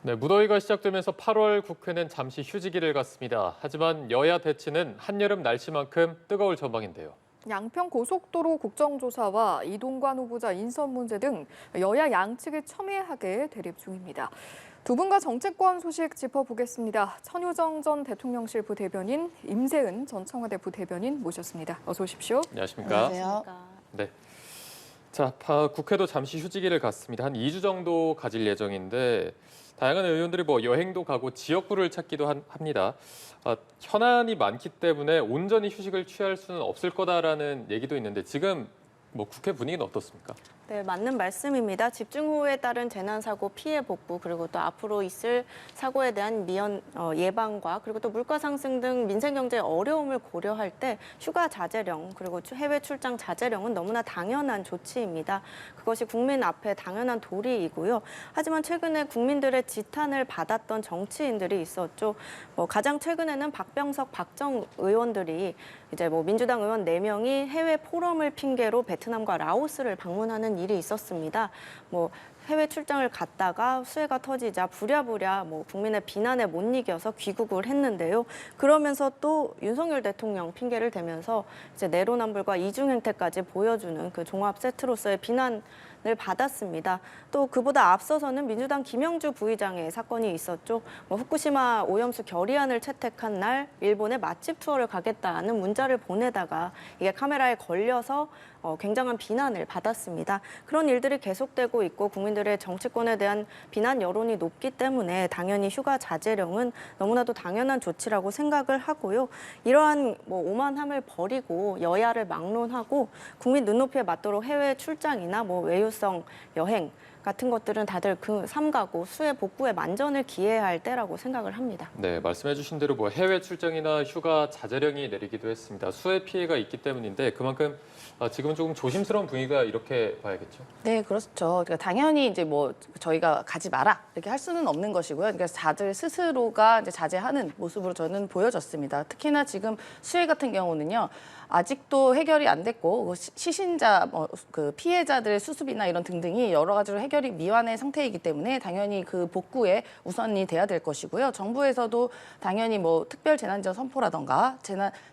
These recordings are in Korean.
네, 무더위가 시작되면서 8월 국회는 잠시 휴지기를 갖습니다. 하지만 여야 대치는 한여름 날씨만큼 뜨거울 전망인데요. 양평 고속도로 국정조사와 이동관 후보자 인선 문제 등 여야 양측이 첨예하게 대립 중입니다. 두 분과 정치권 소식 짚어보겠습니다. 천효정 전 대통령실 부대변인, 임세은 전 청와대 부대변인 모셨습니다. 어서 오십시오. 안녕하십니까? 안녕하세요. 네. 자, 국회도 잠시 휴지기를 갖습니다. 한 2주 정도 가질 예정인데 다양한 의원들이 여행도 가고 지역구를 찾기도 합니다. 현안이 많기 때문에 온전히 휴식을 취할 수는 없을 거다라는 얘기도 있는데 지금 국회 분위기는 어떻습니까? 네, 맞는 말씀입니다. 집중호우에 따른 재난사고 피해 복구 그리고 또 앞으로 있을 사고에 대한 예방과 그리고 또 물가 상승 등 민생경제 어려움을 고려할 때 휴가 자제령 그리고 해외 출장 자제령은 너무나 당연한 조치입니다. 그것이 국민 앞에 당연한 도리이고요. 하지만 최근에 국민들의 지탄을 받았던 정치인들이 있었죠. 가장 최근에는 박병석, 박정 의원들이 이제 민주당 의원 4명이 해외 포럼을 핑계로 베트남과 라오스를 방문하는 일이 있었습니다. 해외 출장을 갔다가 수해가 터지자 부랴부랴 국민의 비난에 못 이겨서 귀국을 했는데요. 그러면서 또 윤석열 대통령 핑계를 대면서 이제 내로남불과 이중 행태까지 보여주는 그 종합 세트로서의 비난을 받았습니다. 또 그보다 앞서서는 민주당 김영주 부의장의 사건이 있었죠. 후쿠시마 오염수 결의안을 채택한 날 일본에 맛집 투어를 가겠다는 문자를 보내다가 이게 카메라에 걸려서 굉장한 비난을 받았습니다. 그런 일들이 계속되고 있고 국민들의 정치권에 대한 비난 여론이 높기 때문에 당연히 휴가 자제령은 너무나도 당연한 조치라고 생각을 하고요. 이러한 오만함을 버리고 여야를 막론하고 국민 눈높이에 맞도록 해외 출장이나 외유성 여행 같은 것들은 다들 삼가고 수해 복구에 만전을 기해할 때라고 생각을 합니다. 네, 말씀해주신 대로 해외 출장이나 휴가 자제령이 내리기도 했습니다. 수해 피해가 있기 때문인데 그만큼 지금은 조금 조심스러운 분위기가 이렇게 봐야겠죠. 네, 그렇죠. 그러니까 당연히 이제 저희가 가지 마라 이렇게 할 수는 없는 것이고요. 그러니까 다들 스스로가 이제 자제하는 모습으로 저는 보여졌습니다. 특히나 지금 수해 같은 경우는요. 아직도 해결이 안 됐고 시신자, 그 피해자들의 수습이나 이런 등등이 여러 가지로 해결이 미완의 상태이기 때문에 당연히 그 복구에 우선이 돼야 될 것이고요. 정부에서도 당연히 특별 재난지원 선포라던가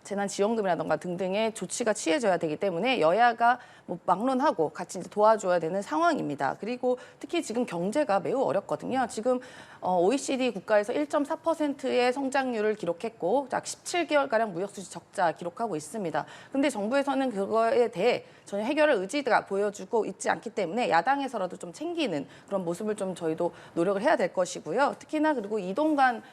재난 지원금이라던가 등등의 조치가 취해져야 되기 때문에 여야가 막론하고 같이 이제 도와줘야 되는 상황입니다. 그리고 특히 지금 경제가 매우 어렵거든요. 지금 OECD 국가에서 1.4%의 성장률을 기록했고 약 17개월가량 무역수지 적자 기록하고 있습니다. 그런데 정부에서는 그거에 대해 전혀 해결할 의지가 보여주고 있지 않기 때문에 야당에서라도 좀 챙기는 그런 모습을 좀 저희도 노력을 해야 될 것이고요. 특히나 그리고 이동관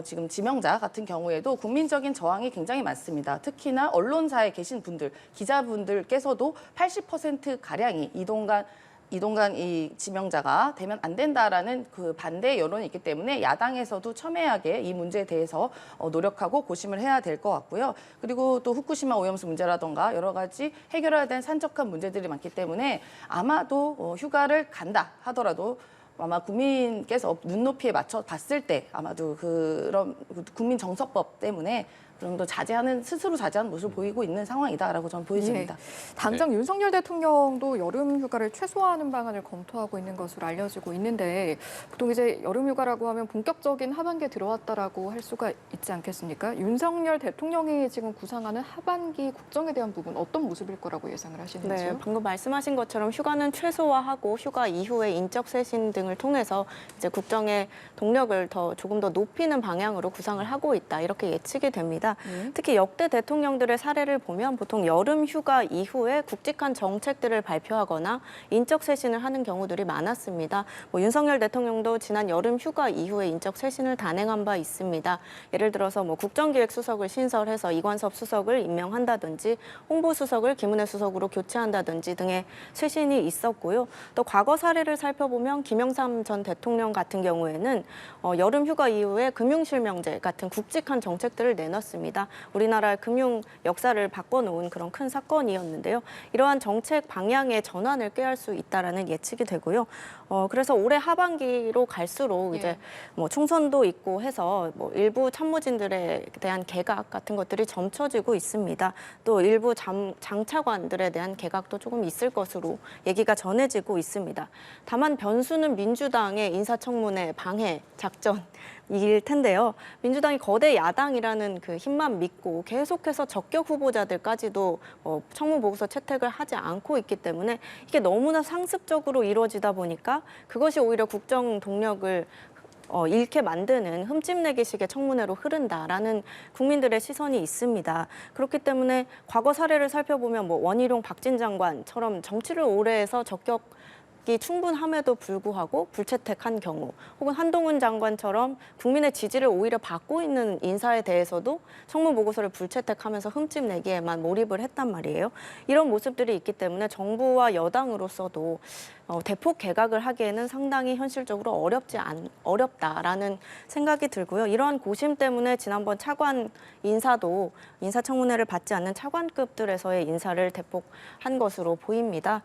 지금 지명자 같은 경우에도 국민적인 저항이 굉장히 많습니다. 특히나 언론사에 계신 분들, 기자분들께서도 80%가량이 이동관 이 지명자가 되면 안 된다라는 그 반대 여론이 있기 때문에 야당에서도 첨예하게 이 문제에 대해서 노력하고 고심을 해야 될 것 같고요. 그리고 또 후쿠시마 오염수 문제라던가 여러 가지 해결해야 될 산적한 문제들이 많기 때문에 아마도 휴가를 간다 하더라도 아마 국민께서 눈높이에 맞춰 봤을 때 아마도 그런 국민 정서법 때문에 그 정도 스스로 자제하는 모습을 보이고 있는 상황이다라고 저는 보여집니다. 당장 윤석열 대통령도 여름 휴가를 최소화하는 방안을 검토하고 있는 것으로 알려지고 있는데 보통 이제 여름 휴가라고 하면 본격적인 하반기에 들어왔다라고 할 수가 있지 않겠습니까? 윤석열 대통령이 지금 구상하는 하반기 국정에 대한 부분 어떤 모습일 거라고 예상을 하시는지요? 네, 방금 말씀하신 것처럼 휴가는 최소화하고 휴가 이후에 인적 쇄신 등을 통해서 이제 국정의 동력을 조금 더 높이는 방향으로 구상을 하고 있다 이렇게 예측이 됩니다. 특히 역대 대통령들의 사례를 보면 보통 여름 휴가 이후에 굵직한 정책들을 발표하거나 인적 쇄신을 하는 경우들이 많았습니다. 윤석열 대통령도 지난 여름 휴가 이후에 인적 쇄신을 단행한 바 있습니다. 예를 들어서 국정기획수석을 신설해서 이관섭 수석을 임명한다든지 홍보수석을 김은혜 수석으로 교체한다든지 등의 쇄신이 있었고요. 또 과거 사례를 살펴보면 김영삼 전 대통령 같은 경우에는 여름 휴가 이후에 금융실명제 같은 굵직한 정책들을 내놨습니다. 있었습니다. 우리나라의 금융 역사를 바꿔놓은 그런 큰 사건이었는데요. 이러한 정책 방향의 전환을 꾀할 수 있다라는 예측이 되고요. 그래서 올해 하반기로 갈수록 이제 뭐 총선도 있고 해서 뭐 일부 참모진들에 대한 개각 같은 것들이 점쳐지고 있습니다. 또 일부 장차관들에 대한 개각도 조금 있을 것으로 얘기가 전해지고 있습니다. 다만 변수는 민주당의 인사청문회 방해 작전일 텐데요. 민주당이 거대 야당이라는 그 힘만 믿고 계속해서 적격 후보자들까지도 청문 보고서 채택을 하지 않고 있기 때문에 이게 너무나 상습적으로 이루어지다 보니까 그것이 오히려 국정 동력을 잃게 만드는 흠집내기식의 청문회로 흐른다라는 국민들의 시선이 있습니다. 그렇기 때문에 과거 사례를 살펴보면 뭐 원희룡 박진 장관처럼 정치를 오래 해서 적격이 충분함에도 불구하고 불채택한 경우, 혹은 한동훈 장관처럼 국민의 지지를 오히려 받고 있는 인사에 대해서도 청문 보고서를 불채택하면서 흠집내기에만 몰입을 했단 말이에요. 이런 모습들이 있기 때문에 정부와 여당으로서도 대폭 개각을 하기에는 상당히 현실적으로 어렵다라는 생각이 들고요. 이러한 고심 때문에 지난번 차관 인사도 인사청문회를 받지 않는 차관급들에서의 인사를 대폭 한 것으로 보입니다.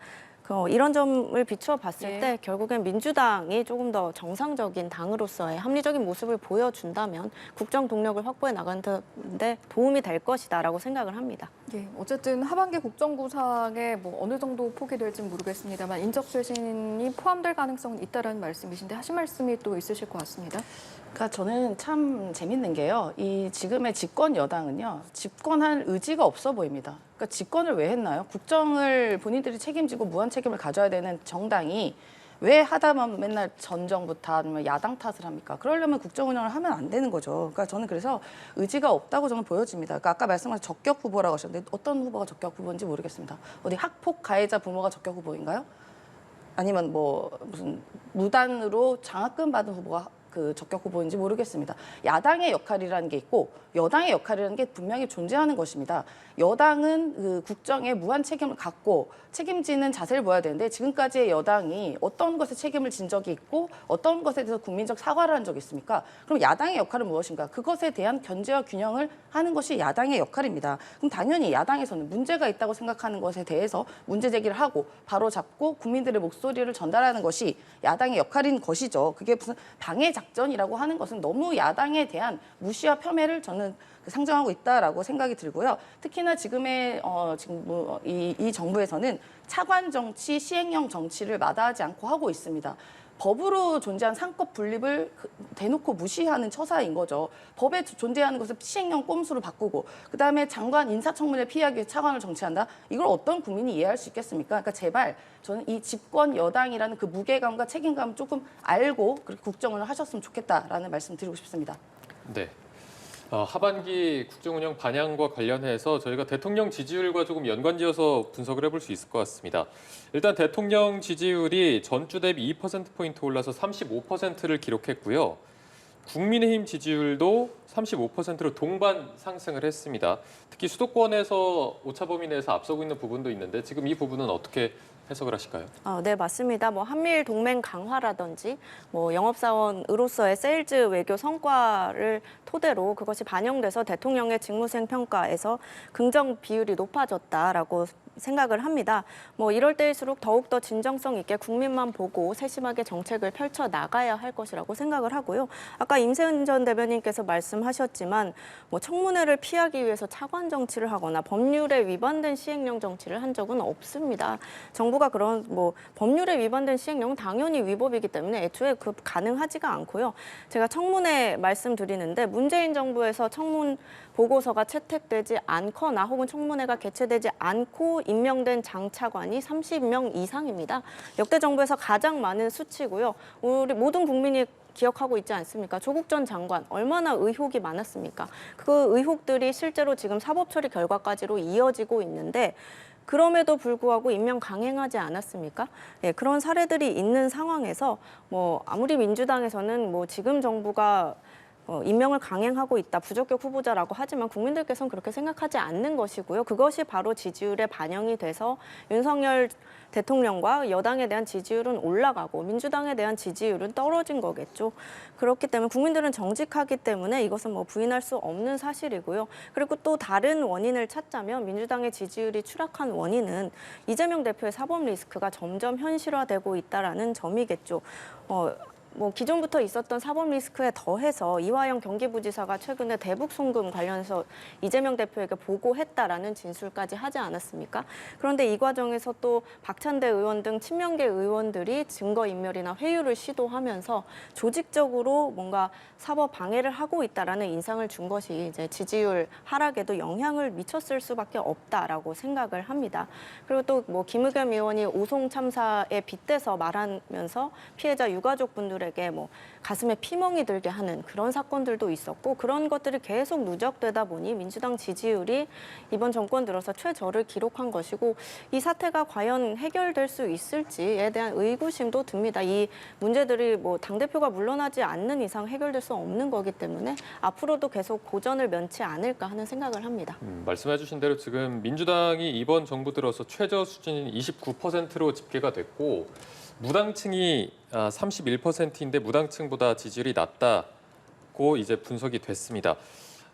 이런 점을 비추어 봤을 때 결국엔 민주당이 조금 더 정상적인 당으로서의 합리적인 모습을 보여준다면 국정 동력을 확보해 나가는 데 도움이 될 것이다라고 생각을 합니다. 예, 어쨌든 하반기 국정구상에 뭐 어느 정도 폭이 될지 모르겠습니다만 인적 쇄신이 포함될 가능성은 있다라는 말씀이신데 하신 말씀이 또 있으실 것 같습니다. 그러니까 저는 참 재밌는 게요. 이 지금의 집권 여당은요. 집권할 의지가 없어 보입니다. 그러니까 집권을 왜 했나요? 국정을 본인들이 책임지고 무한 책임을 가져야 되는 정당이 왜 하다 보면 맨날 전 정부 탓, 아니면 야당 탓을 합니까? 그러려면 국정 운영을 하면 안 되는 거죠. 그러니까 저는 그래서 의지가 없다고 저는 보여집니다. 그러니까 아까 말씀하신 적격 후보라고 하셨는데 어떤 후보가 적격 후보인지 모르겠습니다. 어디 학폭 가해자 부모가 적격 후보인가요? 아니면 뭐 무슨 무단으로 장학금 받은 후보가 그 적격 후보인지 모르겠습니다. 야당의 역할이라는 게 있고 여당의 역할이라는 게 분명히 존재하는 것입니다. 여당은 그 국정에 무한 책임을 갖고 책임지는 자세를 보여야 되는데 지금까지의 여당이 어떤 것에 책임을 진 적이 있고 어떤 것에 대해서 국민적 사과를 한 적이 있습니까? 그럼 야당의 역할은 무엇인가? 그것에 대한 견제와 균형을 하는 것이 야당의 역할입니다. 그럼 당연히 야당에서는 문제가 있다고 생각하는 것에 대해서 문제 제기를 하고 바로 잡고 국민들의 목소리를 전달하는 것이 야당의 역할인 것이죠. 그게 무슨 방해 작전이라고 하는 것은 너무 야당에 대한 무시와 폄훼를 저는 상정하고 있다라고 생각이 들고요. 특히나 지금의 이 정부에서는 차관 정치, 시행령 정치를 마다하지 않고 하고 있습니다. 법으로 존재한 상급 분립을 대놓고 무시하는 처사인 거죠. 법에 존재하는 것을 시행령 꼼수로 바꾸고 그다음에 장관 인사청문회 피하기 위해 차관을 정치한다? 이걸 어떤 국민이 이해할 수 있겠습니까? 그러니까 제발 저는 이 집권 여당이라는 그 무게감과 책임감을 조금 알고 그렇게 국정을 하셨으면 좋겠다라는 말씀 드리고 싶습니다. 네. 하반기 국정운영 반향과 관련해서 저희가 대통령 지지율과 조금 연관지어서 분석을 해볼 수 있을 것 같습니다. 일단 대통령 지지율이 전주 대비 2%포인트 올라서 35%를 기록했고요. 국민의힘 지지율도 35%로 동반 상승을 했습니다. 특히 수도권에서 오차범위 내에서 앞서고 있는 부분도 있는데 지금 이 부분은 어떻게 해석을 하실까요? 네, 맞습니다. 뭐 한미일 동맹 강화라든지 뭐 영업사원으로서의 세일즈 외교 성과를 토대로 그것이 반영돼서 대통령의 직무수행 평가에서 긍정 비율이 높아졌다라고 생각을 합니다. 뭐 이럴 때일수록 더욱더 진정성 있게 국민만 보고 세심하게 정책을 펼쳐 나가야 할 것이라고 생각을 하고요. 아까 임세은 전 대변인께서 말씀하셨지만 뭐 청문회를 피하기 위해서 차관 정치를 하거나 법률에 위반된 시행령 정치를 한 적은 없습니다. 정부가 그런 뭐 법률에 위반된 시행령은 당연히 위법이기 때문에 애초에 그 가능하지가 않고요. 제가 청문회 말씀드리는데 문재인 정부에서 청문 보고서가 채택되지 않거나 혹은 청문회가 개최되지 않고 임명된 장차관이 30명 이상입니다. 역대 정부에서 가장 많은 수치고요. 우리 모든 국민이 기억하고 있지 않습니까? 조국 전 장관 얼마나 의혹이 많았습니까? 그 의혹들이 실제로 지금 사법처리 결과까지로 이어지고 있는데 그럼에도 불구하고 임명 강행하지 않았습니까? 예, 그런 사례들이 있는 상황에서 뭐 아무리 민주당에서는 뭐 지금 정부가 임명을 강행하고 있다, 부적격 후보자라고 하지만 국민들께서는 그렇게 생각하지 않는 것이고요. 그것이 바로 지지율에 반영이 돼서 윤석열 대통령과 여당에 대한 지지율은 올라가고 민주당에 대한 지지율은 떨어진 거겠죠. 그렇기 때문에 국민들은 정직하기 때문에 이것은 뭐 부인할 수 없는 사실이고요. 그리고 또 다른 원인을 찾자면 민주당의 지지율이 추락한 원인은 이재명 대표의 사법 리스크가 점점 현실화되고 있다라는 점이겠죠. 뭐 기존부터 있었던 사법 리스크에 더해서 이화영 경기부지사가 최근에 대북 송금 관련해서 이재명 대표에게 보고했다라는 진술까지 하지 않았습니까? 그런데 이 과정에서 또 박찬대 의원 등 친명계 의원들이 증거인멸이나 회유를 시도하면서 조직적으로 뭔가 사법 방해를 하고 있다라는 인상을 준 것이 이제 지지율 하락에도 영향을 미쳤을 수밖에 없다라고 생각을 합니다. 그리고 또 뭐 김의겸 의원이 오송 참사에 빗대서 말하면서 피해자 유가족분들에게 뭐 가슴에 피멍이 들게 하는 그런 사건들도 있었고 그런 것들이 계속 누적되다 보니 민주당 지지율이 이번 정권 들어서 최저를 기록한 것이고 이 사태가 과연 해결될 수 있을지에 대한 의구심도 듭니다. 이 문제들이 뭐 당대표가 물러나지 않는 이상 해결될 수 없는 거기 때문에 앞으로도 계속 고전을 면치 않을까 하는 생각을 합니다. 말씀해 주신 대로 지금 민주당이 이번 정부 들어서 최저 수준인 29%로 집계가 됐고 무당층이 31%인데 무당층보다 지지율이 낮다고 이제 분석이 됐습니다.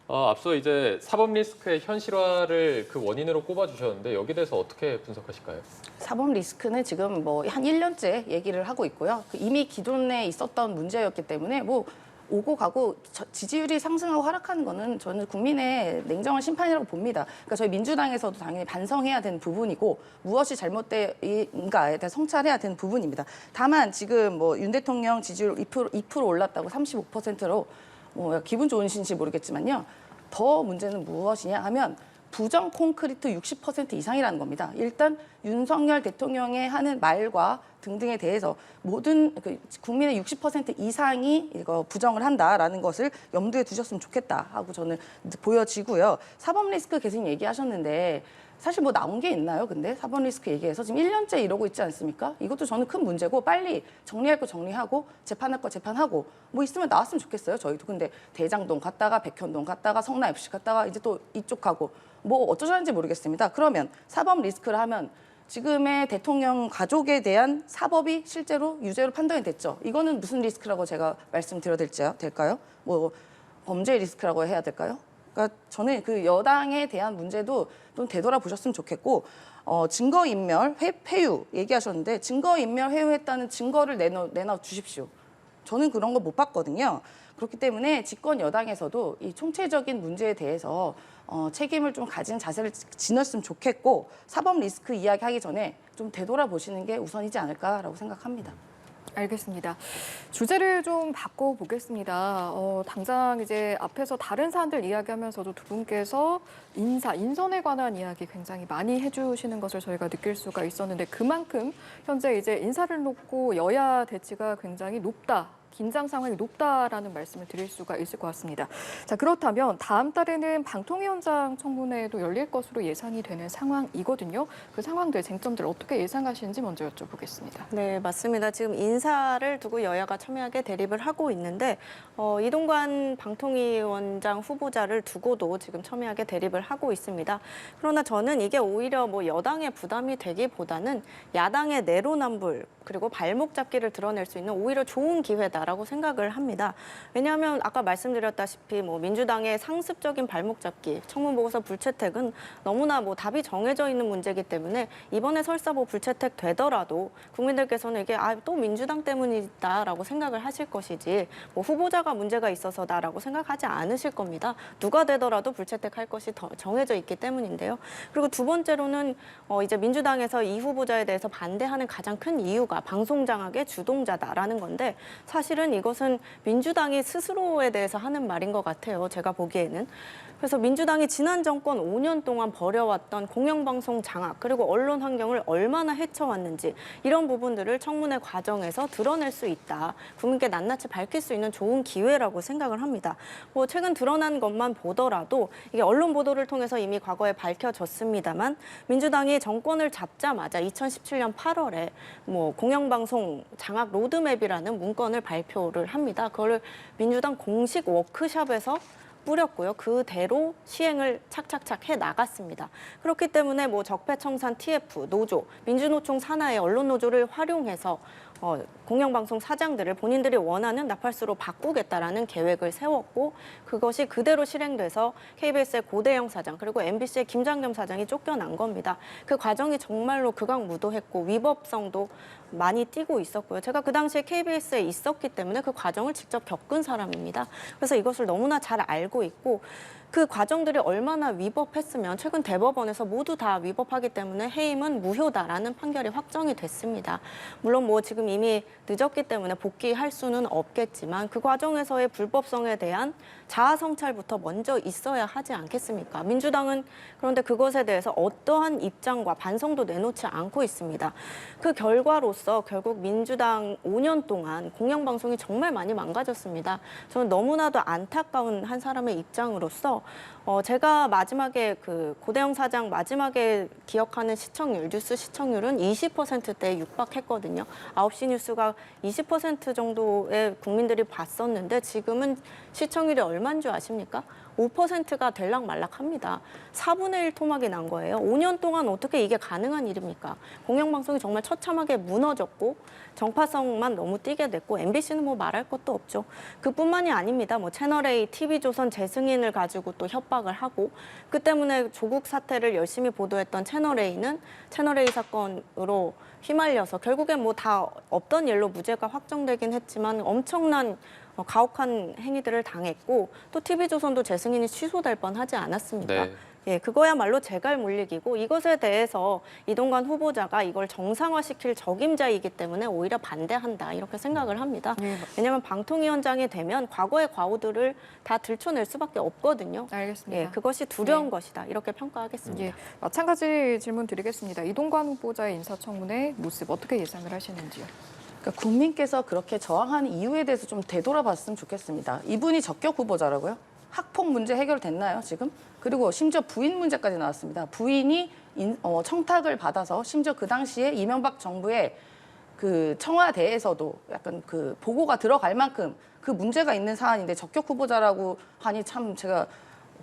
앞서 이제 사법 리스크의 현실화를 그 원인으로 꼽아주셨는데 여기에 대해서 어떻게 분석하실까요? 사법 리스크는 지금 뭐 한 1년째 얘기를 하고 있고요. 이미 기존에 있었던 문제였기 때문에 뭐 오고 가고 지지율이 상승하고 하락하는 거는 저는 국민의 냉정한 심판이라고 봅니다. 그러니까 저희 민주당에서도 당연히 반성해야 되는 부분이고 무엇이 잘못된가에 대해 성찰해야 되는 부분입니다. 다만 지금 뭐 윤 대통령 지지율 2% 올랐다고 35%로 뭐 기분 좋으신지 모르겠지만요. 더 문제는 무엇이냐 하면 부정 콘크리트 60% 이상이라는 겁니다. 일단 윤석열 대통령의 하는 말과 등등에 대해서 모든 국민의 60% 이상이 이거 부정을 한다라는 것을 염두에 두셨으면 좋겠다 하고 저는 보여지고요. 사법 리스크 계속 얘기하셨는데 사실 뭐 나온 게 있나요? 근데 사법 리스크 얘기해서 지금 1년째 이러고 있지 않습니까? 이것도 저는 큰 문제고 빨리 정리할 거 정리하고 재판할 거 재판하고 뭐 있으면 나왔으면 좋겠어요. 저희도. 근데 대장동 갔다가 백현동 갔다가 성남FC 갔다가 이제 또 이쪽 가고 뭐 어쩌자는지 모르겠습니다. 그러면 사법 리스크를 하면 지금의 대통령 가족에 대한 사법이 실제로 유죄로 판단이 됐죠. 이거는 무슨 리스크라고 제가 말씀드려야 될까요? 뭐 범죄 리스크라고 해야 될까요? 그러니까 저는 그 여당에 대한 문제도 좀 되돌아보셨으면 좋겠고 증거인멸, 회유 얘기하셨는데 증거인멸, 회유했다는 증거를 내놔 주십시오. 저는 그런 거 못 봤거든요. 그렇기 때문에 집권 여당에서도 이 총체적인 문제에 대해서 책임을 좀 가진 자세를 지녔으면 좋겠고 사법 리스크 이야기하기 전에 좀 되돌아보시는 게 우선이지 않을까라고 생각합니다. 알겠습니다. 주제를 좀 바꿔보겠습니다. 당장 이제 앞에서 다른 사안들 이야기하면서도 두 분께서 인선에 관한 이야기 굉장히 많이 해주시는 것을 저희가 느낄 수가 있었는데 그만큼 현재 이제 인사를 놓고 여야 대치가 굉장히 높다. 긴장 상황이 높다라는 말씀을 드릴 수가 있을 것 같습니다. 자, 그렇다면 다음 달에는 방통위원장 청문회도 열릴 것으로 예상이 되는 상황이거든요. 그 상황들, 쟁점들 어떻게 예상하시는지 먼저 여쭤보겠습니다. 네, 맞습니다. 지금 인사를 두고 여야가 첨예하게 대립을 하고 있는데 이동관 방통위원장 후보자를 두고도 지금 첨예하게 대립을 하고 있습니다. 그러나 저는 이게 오히려 뭐 여당의 부담이 되기보다는 야당의 내로남불 그리고 발목 잡기를 드러낼 수 있는 오히려 좋은 기회다라고 생각을 합니다. 왜냐하면 아까 말씀드렸다시피 뭐 민주당의 상습적인 발목 잡기, 청문보고서 불채택은 너무나 뭐 답이 정해져 있는 문제이기 때문에 이번에 설사 뭐 불채택 되더라도 국민들께서는 이게 또 민주당 때문이다라고 생각을 하실 것이지 뭐 후보자가 문제가 있어서다라고 생각하지 않으실 겁니다. 누가 되더라도 불채택할 것이 더 정해져 있기 때문인데요. 그리고 두 번째로는 이제 민주당에서 이 후보자에 대해서 반대하는 가장 큰 이유가 방송 장악의 주동자다라는 건데 사실은 이것은 민주당이 스스로에 대해서 하는 말인 것 같아요. 제가 보기에는. 그래서 민주당이 지난 정권 5년 동안 벌여왔던 공영방송 장악 그리고 언론 환경을 얼마나 해쳐왔는지 이런 부분들을 청문회 과정에서 드러낼 수 있다. 국민께 낱낱이 밝힐 수 있는 좋은 기회라고 생각을 합니다. 뭐 최근 드러난 것만 보더라도 이게 언론 보도를 통해서 이미 과거에 밝혀졌습니다만 민주당이 정권을 잡자마자 2017년 8월에 뭐 공영방송 장악 로드맵이라는 문건을 발표를 합니다. 그걸 민주당 공식 워크숍에서 뿌렸고요. 그대로 시행을 착착착 해 나갔습니다. 그렇기 때문에 뭐 적폐청산 TF, 노조, 민주노총 산하의 언론노조를 활용해서 공영방송 사장들을 본인들이 원하는 나팔수로 바꾸겠다라는 계획을 세웠고 그것이 그대로 실행돼서 KBS의 고대영 사장 그리고 MBC의 김장겸 사장이 쫓겨난 겁니다. 그 과정이 정말로 극악무도했고 위법성도 많이 띄고 있었고요. 제가 그 당시에 KBS에 있었기 때문에 그 과정을 직접 겪은 사람입니다. 그래서 이것을 너무나 잘 알고 있고 그 과정들이 얼마나 위법했으면 최근 대법원에서 모두 다 위법하기 때문에 해임은 무효다라는 판결이 확정이 됐습니다. 물론 뭐 지금 이미 늦었기 때문에 복귀할 수는 없겠지만 그 과정에서의 불법성에 대한 자아 성찰부터 먼저 있어야 하지 않겠습니까? 민주당은 그런데 그것에 대해서 어떠한 입장과 반성도 내놓지 않고 있습니다. 그 결과로서 결국 민주당 5년 동안 공영방송이 정말 많이 망가졌습니다. 저는 너무나도 안타까운 한 사람의 입장으로서 제가 마지막에 그 고대영 사장 마지막에 기억하는 시청률, 뉴스 시청률은 20%대에 육박했거든요. 9시 뉴스가 20% 정도의 국민들이 봤었는데 지금은 시청률이 얼마인 줄 아십니까? 5%가 들락말락합니다. 4분의 1 토막이 난 거예요. 5년 동안 어떻게 이게 가능한 일입니까? 공영방송이 정말 처참하게 무너졌고 정파성만 너무 띄게 됐고 MBC는 뭐 말할 것도 없죠. 그뿐만이 아닙니다. 뭐 채널A, TV조선 재승인을 가지고 또 협박을 하고 그 때문에 조국 사태를 열심히 보도했던 채널A는 채널A 사건으로 휘말려서 결국엔 뭐 다 없던 일로 무죄가 확정되긴 했지만 엄청난 가혹한 행위들을 당했고 또 TV조선도 재승인이 취소될 뻔하지 않았습니까? 네. 예, 그거야말로 재갈 물리기고 이것에 대해서 이동관 후보자가 이걸 정상화시킬 적임자이기 때문에 오히려 반대한다 이렇게 생각을 합니다. 예, 왜냐하면 방통위원장이 되면 과거의 과오들을 다 들춰낼 수밖에 없거든요. 알겠습니다. 예, 그것이 두려운 네. 것이다 이렇게 평가하겠습니다. 예, 마찬가지 질문 드리겠습니다. 이동관 후보자의 인사청문회 모습 어떻게 예상을 하시는지요? 그러니까 국민께서 그렇게 저항하는 이유에 대해서 좀 되돌아봤으면 좋겠습니다. 이분이 적격 후보자라고요? 학폭 문제 해결됐나요, 지금? 그리고 심지어 부인 문제까지 나왔습니다. 부인이 청탁을 받아서 심지어 그 당시에 이명박 정부의 그 청와대에서도 약간 그 보고가 들어갈 만큼 그 문제가 있는 사안인데 적격 후보자라고 하니 참 제가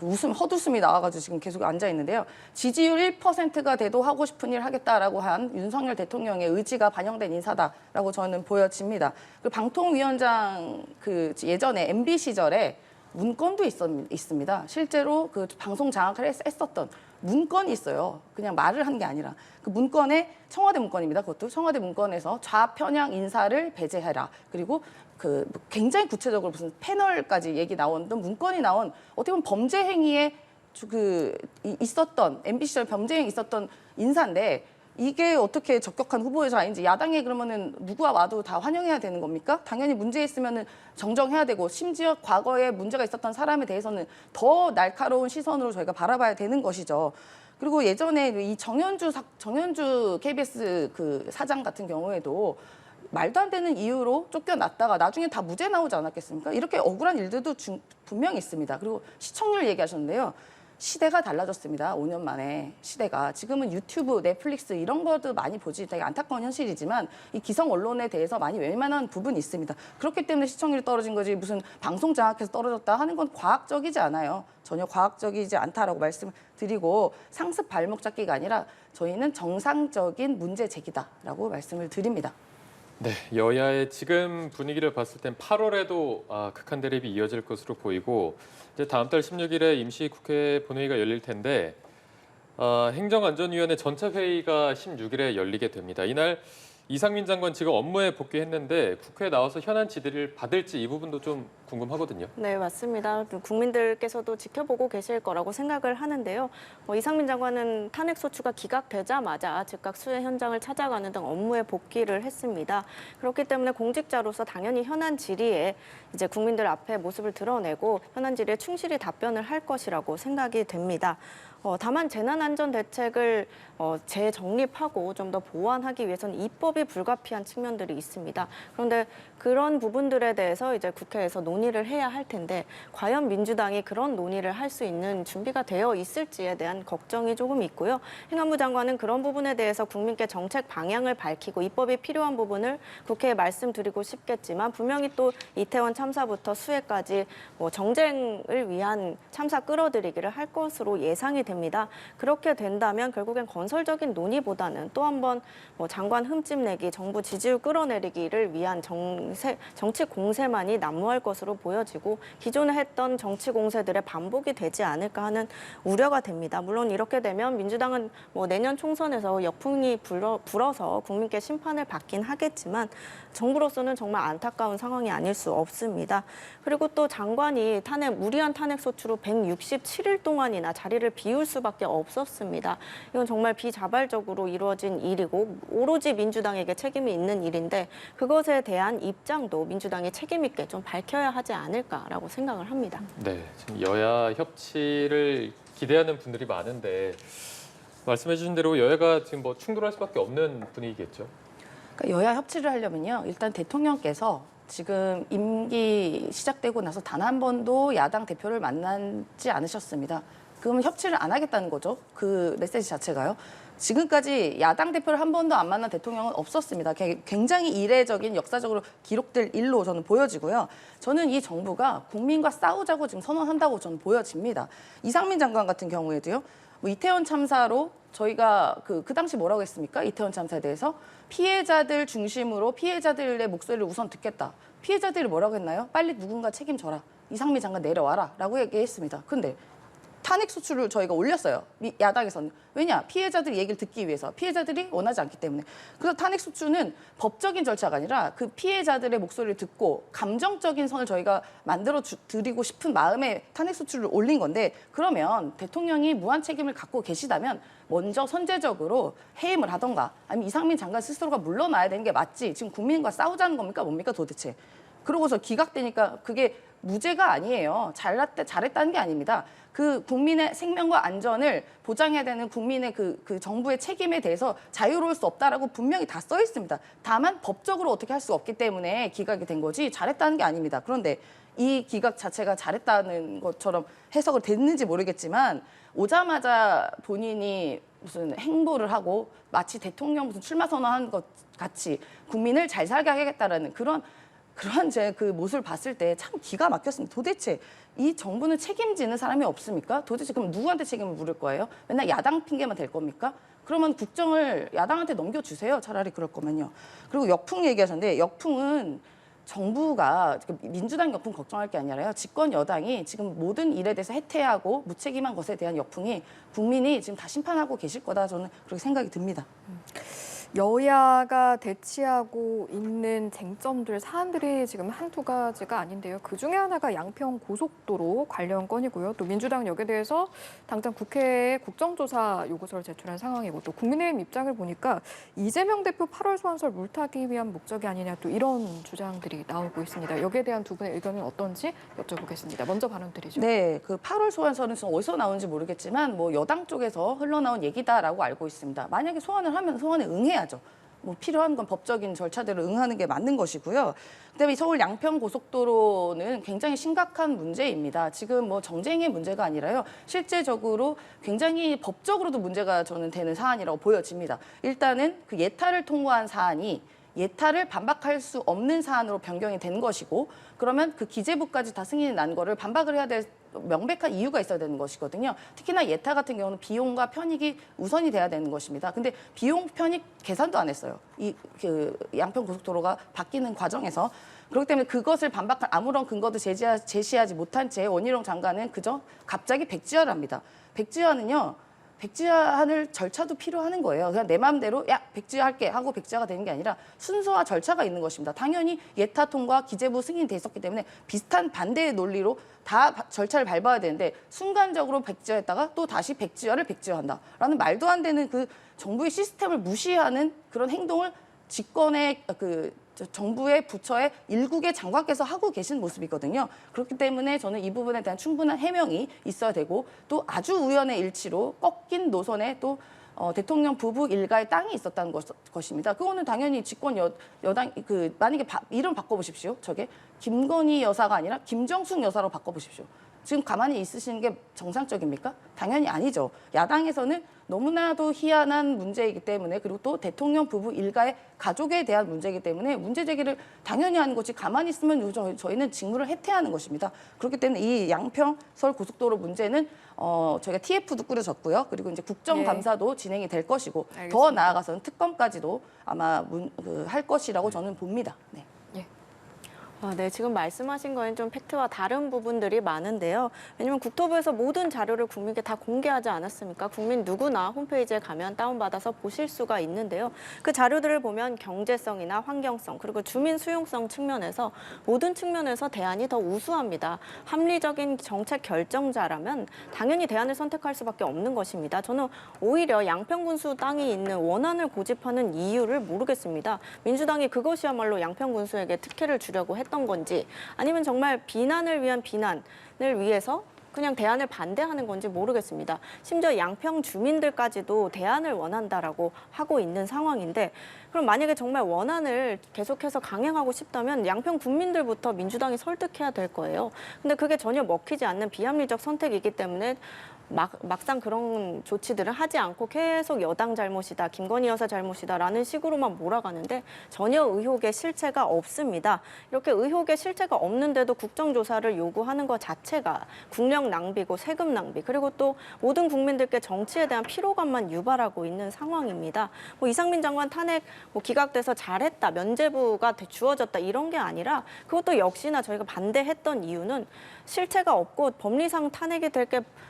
헛웃음이 나와가지고 지금 계속 앉아 있는데요. 지지율 1%가 돼도 하고 싶은 일 하겠다라고 한 윤석열 대통령의 의지가 반영된 인사다라고 저는 보여집니다. 그 방통위원장 그 예전에 MB 시절에 문건도 있습니다. 실제로 그 방송 장악을 했었던 문건이 있어요. 그냥 말을 한 게 아니라 그 문건에 청와대 문건입니다. 그것도 청와대 문건에서 좌편향 인사를 배제해라. 그리고 그 굉장히 구체적으로 무슨 패널까지 얘기 나오는 문건이 나온 어떻게 보면 범죄 행위에 있었던 MB 시절 범죄 행위 있었던 인사인데 이게 어떻게 적격한 후보자 아닌지 야당에 그러면은 누구와 와도 다 환영해야 되는 겁니까? 당연히 문제 있으면은 정정해야 되고 심지어 과거에 문제가 있었던 사람에 대해서는 더 날카로운 시선으로 저희가 바라봐야 되는 것이죠. 그리고 예전에 이 정현주 KBS 그 사장 같은 경우에도 말도 안 되는 이유로 쫓겨났다가 나중에 다 무죄 나오지 않았겠습니까? 이렇게 억울한 일들도 분명히 있습니다. 그리고 시청률 얘기하셨는데요. 시대가 달라졌습니다. 5년 만에 시대가. 지금은 유튜브, 넷플릭스 이런 것도 많이 보지 되게 안타까운 현실이지만 이 기성 언론에 대해서 많이 외면한 부분이 있습니다. 그렇기 때문에 시청률이 떨어진 거지 무슨 방송 장악해서 떨어졌다 하는 건 과학적이지 않아요. 전혀 과학적이지 않다라고 말씀을 드리고 상습 발목 잡기가 아니라 저희는 정상적인 문제 제기다라고 말씀을 드립니다. 네, 여야의 지금 분위기를 봤을 땐 8월에도 극한 대립이 이어질 것으로 보이고 이제 다음 달 16일에 임시국회 본회의가 열릴 텐데 행정안전위원회 전체 회의가 16일에 열리게 됩니다. 이날 이상민 장관 지금 업무에 복귀했는데 국회에 나와서 현안 질의를 받을지 이 부분도 좀 궁금하거든요. 네, 맞습니다. 국민들께서도 지켜보고 계실 거라고 생각을 하는데요. 이상민 장관은 탄핵소추가 기각되자마자 즉각 수해 현장을 찾아가는 등 업무에 복귀를 했습니다. 그렇기 때문에 공직자로서 당연히 현안 질의에 이제 국민들 앞에 모습을 드러내고 현안 질의에 충실히 답변을 할 것이라고 생각이 됩니다. 다만 재난안전대책을 재정립하고 좀 더 보완하기 위해서는 입법이 불가피한 측면들이 있습니다. 그런데 그런 부분들에 대해서 이제 국회에서 논의를 해야 할 텐데 과연 민주당이 그런 논의를 할 수 있는 준비가 되어 있을지에 대한 걱정이 조금 있고요. 행안부 장관은 그런 부분에 대해서 국민께 정책 방향을 밝히고 입법이 필요한 부분을 국회에 말씀드리고 싶겠지만 분명히 또 이태원 참사부터 수해까지 정쟁을 위한 참사 끌어들이기를 할 것으로 예상이 됩니다. 그렇게 된다면 결국엔 건설적인 논의보다는 또 한 번 장관 흠집 내기, 정부 지지율 끌어내리기를 위한 정치 공세만이 난무할 것으로 보여지고 기존에 했던 정치 공세들의 반복이 되지 않을까 하는 우려가 됩니다. 물론 이렇게 되면 민주당은 내년 총선에서 역풍이 불어서 국민께 심판을 받긴 하겠지만 정부로서는 정말 안타까운 상황이 아닐 수 없습니다. 그리고 또 장관이 무리한 탄핵 소추로 167일 동안이나 자리를 비울 수밖에 없었습니다. 이건 정말 비자발적으로 이루어진 일이고 오로지 민주당에게 책임이 있는 일인데 그것에 대한 입장도 민주당이 책임 있게 좀 밝혀야 하지 않을까라고 생각을 합니다. 네, 지금 여야 협치를 기대하는 분들이 많은데 말씀해 주신 대로 여야가 지금 충돌할 수밖에 없는 분위기겠죠. 그러니까 여야 협치를 하려면요. 일단 대통령께서 지금 임기 시작되고 나서 단 한 번도 야당 대표를 만나지 않으셨습니다. 그러면 협치를 안 하겠다는 거죠. 그 메시지 자체가요. 지금까지 야당 대표를 한 번도 안 만난 대통령은 없었습니다. 굉장히 이례적인 역사적으로 기록될 일로 저는 보여지고요. 저는 이 정부가 국민과 싸우자고 지금 선언한다고 저는 보여집니다. 이상민 장관 같은 경우에도요. 이태원 참사로 저희가 그 당시 뭐라고 했습니까? 이태원 참사에 대해서 피해자들 중심으로 피해자들의 목소리를 우선 듣겠다. 피해자들이 뭐라고 했나요? 빨리 누군가 책임져라. 이상민 장관 내려와라. 라고 얘기했습니다. 근데 탄핵 소추를 저희가 올렸어요. 야당에서는. 왜냐? 피해자들 얘기를 듣기 위해서. 피해자들이 원하지 않기 때문에. 그래서 탄핵 소추는 법적인 절차가 아니라 그 피해자들의 목소리를 듣고 감정적인 선을 저희가 만들어 드리고 싶은 마음에 탄핵 소추를 올린 건데 그러면 대통령이 무한 책임을 갖고 계시다면 먼저 선제적으로 해임을 하던가 아니면 이상민 장관 스스로가 물러나야 되는 게 맞지. 지금 국민과 싸우자는 겁니까? 뭡니까 도대체. 그러고서 기각되니까 그게 무죄가 아니에요. 잘했다는 게 아닙니다. 그 국민의 생명과 안전을 보장해야 되는 국민의 그 정부의 책임에 대해서 자유로울 수 없다라고 분명히 다 써 있습니다. 다만 법적으로 어떻게 할 수 없기 때문에 기각이 된 거지 잘했다는 게 아닙니다. 그런데 이 기각 자체가 잘했다는 것처럼 해석을 됐는지 모르겠지만 오자마자 본인이 무슨 행보를 하고 마치 대통령 무슨 출마 선언한 것 같이 국민을 잘 살게 하겠다라는 그러한 제 그 모습을 봤을 때 참 기가 막혔습니다. 도대체 이 정부는 책임지는 사람이 없습니까? 도대체 그럼 누구한테 책임을 물을 거예요? 맨날 야당 핑계만 댈 겁니까? 그러면 국정을 야당한테 넘겨주세요. 차라리 그럴 거면요. 그리고 역풍 얘기하셨는데 역풍은 정부가 민주당 역풍 걱정할 게 아니라요. 집권 여당이 지금 모든 일에 대해서 해태하고 무책임한 것에 대한 역풍이 국민이 지금 다 심판하고 계실 거다. 저는 그렇게 생각이 듭니다. 여야가 대치하고 있는 쟁점들, 사안들이 지금 한두 가지가 아닌데요. 그중에 하나가 양평 고속도로 관련 건이고요. 또 민주당 여기에 대해서 당장 국회에 국정조사 요구서를 제출한 상황이고 또 국민의힘 입장을 보니까 이재명 대표 8월 소환설 물타기 위한 목적이 아니냐 또 이런 주장들이 나오고 있습니다. 여기에 대한 두 분의 의견은 어떤지 여쭤보겠습니다. 먼저 발언 드리죠. 네, 그 8월 소환설은 어디서 나온지 모르겠지만 여당 쪽에서 흘러나온 얘기다라고 알고 있습니다. 만약에 소환을 하면 소환에 응해야죠. 필요한 건 법적인 절차대로 응하는 게 맞는 것이고요. 그다음에 서울 양평 고속도로는 굉장히 심각한 문제입니다. 지금 정쟁의 문제가 아니라요. 실제적으로 굉장히 법적으로도 문제가 저는 되는 사안이라고 보여집니다. 일단은 그 예타를 통과한 사안이 예타를 반박할 수 없는 사안으로 변경이 된 것이고 그러면 그 기재부까지 다 승인이 난 거를 반박을 해야 될 명백한 이유가 있어야 되는 것이거든요. 특히나 예타 같은 경우는 비용과 편익이 우선이 돼야 되는 것입니다. 근데 비용 편익 계산도 안 했어요. 그 양평 고속도로가 바뀌는 과정에서. 그렇기 때문에 그것을 반박할 아무런 근거도 제시하지 못한 채 원희룡 장관은 그저 갑자기 백지화를 합니다. 백지화할 절차도 필요한 거예요. 그냥 내 마음대로 백지화할게 하고 백지화가 되는 게 아니라 순서와 절차가 있는 것입니다. 당연히 예타 통과 기재부 승인돼 있었기 때문에 비슷한 반대의 논리로 다 절차를 밟아야 되는데 순간적으로 백지화했다가 또 다시 백지화한다라는 말도 안 되는 그 정부의 시스템을 무시하는 그런 행동을 집권의 그 정부의 부처의 일국의 장관께서 하고 계신 모습이거든요. 그렇기 때문에 저는 이 부분에 대한 충분한 해명이 있어야 되고 또 아주 우연의 일치로 꺾인 노선에 또 대통령 부부 일가의 땅이 있었다는 것입니다. 그거는 당연히 집권 여당 만약에 이름 바꿔보십시오. 저게 김건희 여사가 아니라 김정숙 여사로 바꿔보십시오. 지금 가만히 있으시는 게 정상적입니까? 당연히 아니죠. 야당에서는 너무나도 희한한 문제이기 때문에 그리고 또 대통령 부부 일가의 가족에 대한 문제이기 때문에 문제 제기를 당연히 하는 거지 가만히 있으면 저희는 직무를 해태하는 것입니다. 그렇기 때문에 이 양평 서울 고속도로 문제는 저희가 TF도 꾸려졌고요. 그리고 이제 국정감사도 진행이 될 것이고 알겠습니다. 더 나아가서는 특검까지도 아마 할 것이라고 저는 봅니다. 네. 네, 지금 말씀하신 거엔 좀 팩트와 다른 부분들이 많은데요. 왜냐하면 국토부에서 모든 자료를 국민께 다 공개하지 않았습니까? 국민 누구나 홈페이지에 가면 다운받아서 보실 수가 있는데요. 그 자료들을 보면 경제성이나 환경성 그리고 주민 수용성 측면에서 모든 측면에서 대안이 더 우수합니다. 합리적인 정책 결정자라면 당연히 대안을 선택할 수밖에 없는 것입니다. 저는 오히려 양평군수 땅이 있는 원안을 고집하는 이유를 모르겠습니다. 민주당이 그것이야말로 양평군수에게 특혜를 주려고 했던 건지 아니면 정말 비난을 위한 비난을 위해서 그냥 대안을 반대하는 건지 모르겠습니다. 심지어 양평 주민들까지도 대안을 원한다라고 하고 있는 상황인데 그럼 만약에 정말 원안을 계속해서 강행하고 싶다면 양평 국민들부터 민주당이 설득해야 될 거예요. 근데 그게 전혀 먹히지 않는 비합리적 선택이기 때문에 막상 그런 조치들을 하지 않고 계속 여당 잘못이다, 김건희 여사 잘못이다라는 식으로만 몰아가는데 전혀 의혹의 실체가 없습니다. 이렇게 의혹의 실체가 없는데도 국정조사를 요구하는 것 자체가 국력 낭비고 세금 낭비 그리고 또 모든 국민들께 정치에 대한 피로감만 유발하고 있는 상황입니다. 이상민 장관 탄핵 기각돼서 잘했다, 면죄부가 주어졌다 이런 게 아니라 그것도 역시나 저희가 반대했던 이유는 실체가 없고 법리상 탄핵이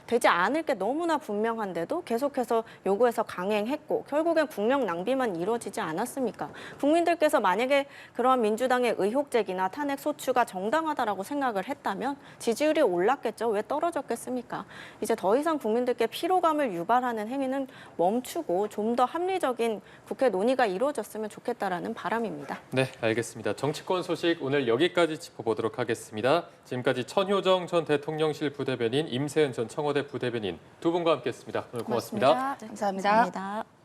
되지 않을 게 너무나 분명한데도 계속해서 요구해서 강행했고 결국엔 국력 낭비만 이루어지지 않았습니까? 국민들께서 만약에 그러한 민주당의 의혹 제기나 탄핵 소추가 정당하다라고 생각을 했다면 지지율이 올랐겠죠. 왜 떨어졌겠습니까? 이제 더 이상 국민들께 피로감을 유발하는 행위는 멈추고 좀 더 합리적인 국회 논의가 이루어졌으면 좋겠다라는 바람입니다. 네, 알겠습니다. 정치권 소식 오늘 여기까지 짚어보도록 하겠습니다. 지금까지 천효정 전 대통령실 부대변인, 임세은 전 청와대 부대변인 두 분과 함께했습니다. 오늘 고맙습니다. 고맙습니다. 감사합니다. 감사합니다.